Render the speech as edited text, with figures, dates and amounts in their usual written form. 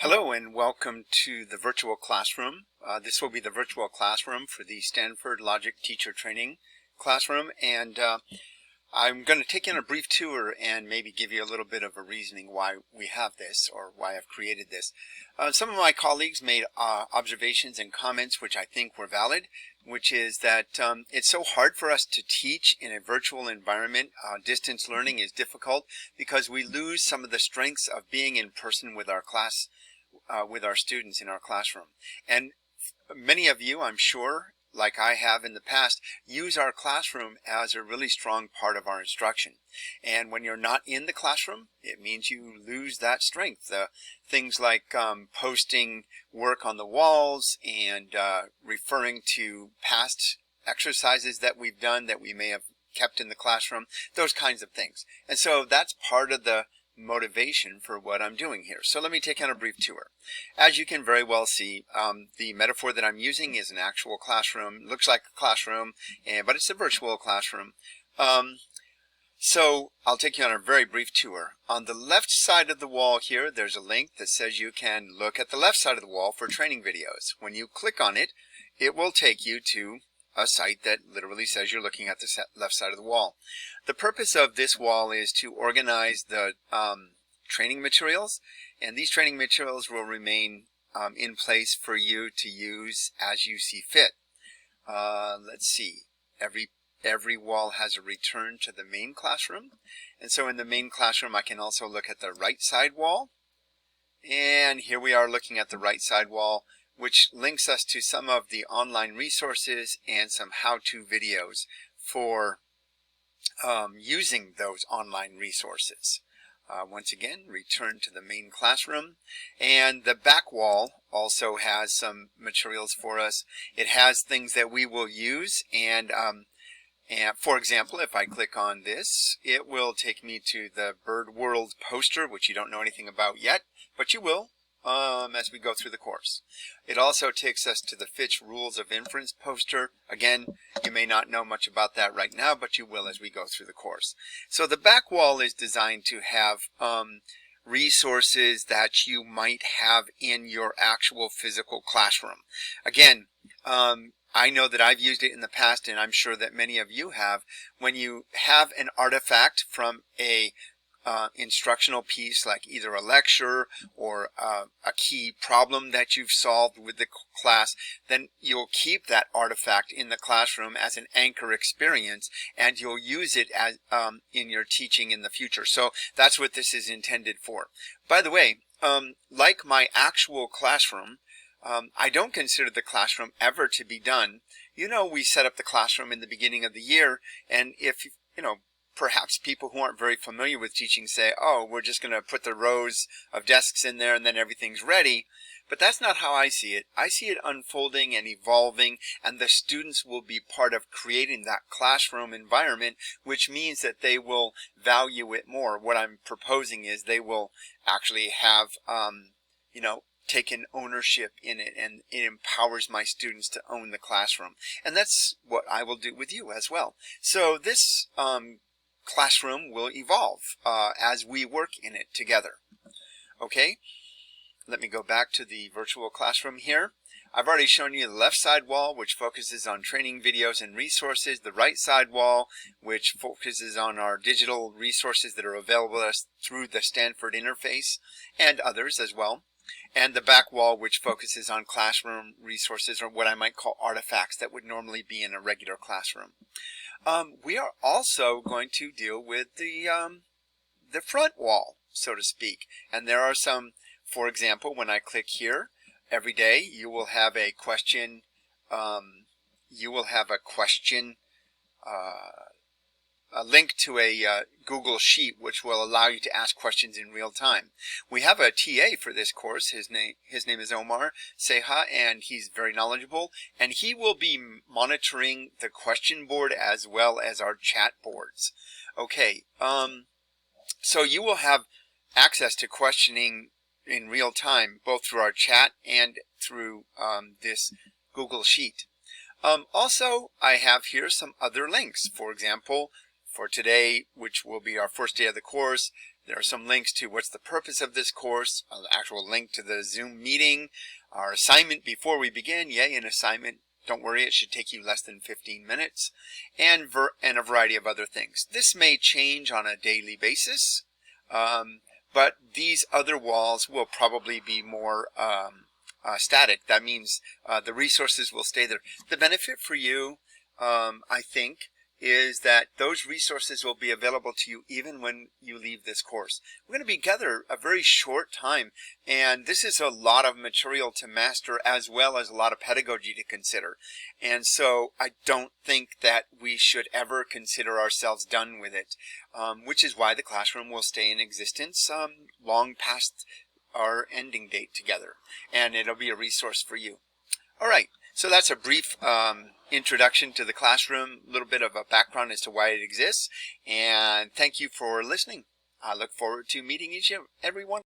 Hello and welcome to the virtual classroom. This will be the virtual classroom for the Stanford Logic Teacher Training classroom, and I'm going to take you on a brief tour and maybe give you a little bit of a reasoning why we have this or why I've created this. Some of my colleagues made observations and comments which I think were valid, which is that it's so hard for us to teach in a virtual environment. Distance learning is difficult because we lose some of the strengths of being in person with our class, with our students in our classroom. And many of you, I'm sure, like I have in the past, use our classroom as a really strong part of our instruction. And when you're not in the classroom, it means you lose that strength. Things like posting work on the walls and referring to past exercises that we've done that we may have kept in the classroom, those kinds of things. And so that's part of the motivation for what I'm doing here. So let me take on a brief tour. As you can very well see, the metaphor that I'm using is an actual classroom. It looks like a classroom, but it's a virtual classroom. So I'll take you on a very brief tour. On the left side of the wall here, there's a link that says you can look at the left side of the wall for training videos. When you click on it, it will take you to a site that literally says you're looking at the left side of the wall. The purpose of this wall is to organize the training materials, and these training materials will remain in place for you to use as you see fit. Let's see, every wall has a return to the main classroom, and so in the main classroom I can also look at the right side wall, and here we are looking at the right side wall, which links us to some of the online resources and some how-to videos for using those online resources. Once again, return to the main classroom. And the back wall also has some materials for us. It has things that we will use, and for example, if I click on this, it will take me to the Bird World poster, which you don't know anything about yet, but you will as we go through the course. It also takes us to the Fitch Rules of Inference poster. Again, you may not know much about that right now, but you will as we go through the course. So the back wall is designed to have resources that you might have in your actual physical classroom. Again, I know that I've used it in the past, and I'm sure that many of you have. When you have an artifact from a instructional piece, like either a lecture or a key problem that you've solved with the class, then you'll keep that artifact in the classroom as an anchor experience, and you'll use it as in your teaching in the future. So that's what this is intended for. By the way, like my actual classroom, I don't consider the classroom ever to be done. You know, we set up the classroom in the beginning of the year, and if, you know, perhaps people who aren't very familiar with teaching say, oh, we're just going to put the rows of desks in there and then everything's ready. But that's not how I see it. I see it unfolding and evolving, and the students will be part of creating that classroom environment, which means that they will value it more. What I'm proposing is they will actually have, you know, taken ownership in it, and it empowers my students to own the classroom. And that's what I will do with you as well. So this classroom will evolve as we work in it together. Okay, let me go back to the virtual classroom here. I've already shown you the left side wall, which focuses on training videos and resources, the right side wall, which focuses on our digital resources that are available to us through the Stanford interface and others as well, and the back wall, which focuses on classroom resources, or what I might call artifacts that would normally be in a regular classroom. We are also going to deal with the front wall, so to speak. And there are some, for example, when I click here, every day you will have a question, a link to a Google Sheet, which will allow you to ask questions in real time. We have a TA for this course. His name is Omar Seha, and he's very knowledgeable, and he will be monitoring the question board as well as our chat boards. Okay, so you will have access to questioning in real time, both through our chat and through this Google Sheet. Also, I have here some other links. For example, for today, which will be our first day of the course, There are some links to what's the purpose of this course, an actual link to the Zoom meeting, our assignment before we begin. Yay, an assignment. Don't worry, it should take you less than 15 minutes, and a variety of other things. This may change on a daily basis, but these other walls will probably be more static. That means the resources will stay there. The benefit for you, I think, is that those resources will be available to you even when you leave this course. We're going to be together a very short time, and this is a lot of material to master as well as a lot of pedagogy to consider. And so I don't think that we should ever consider ourselves done with it, which is why the classroom will stay in existence long past our ending date together, and it'll be a resource for you. All right. So that's a brief introduction to the classroom, a little bit of a background as to why it exists, and thank you for listening. I look forward to meeting each and every one.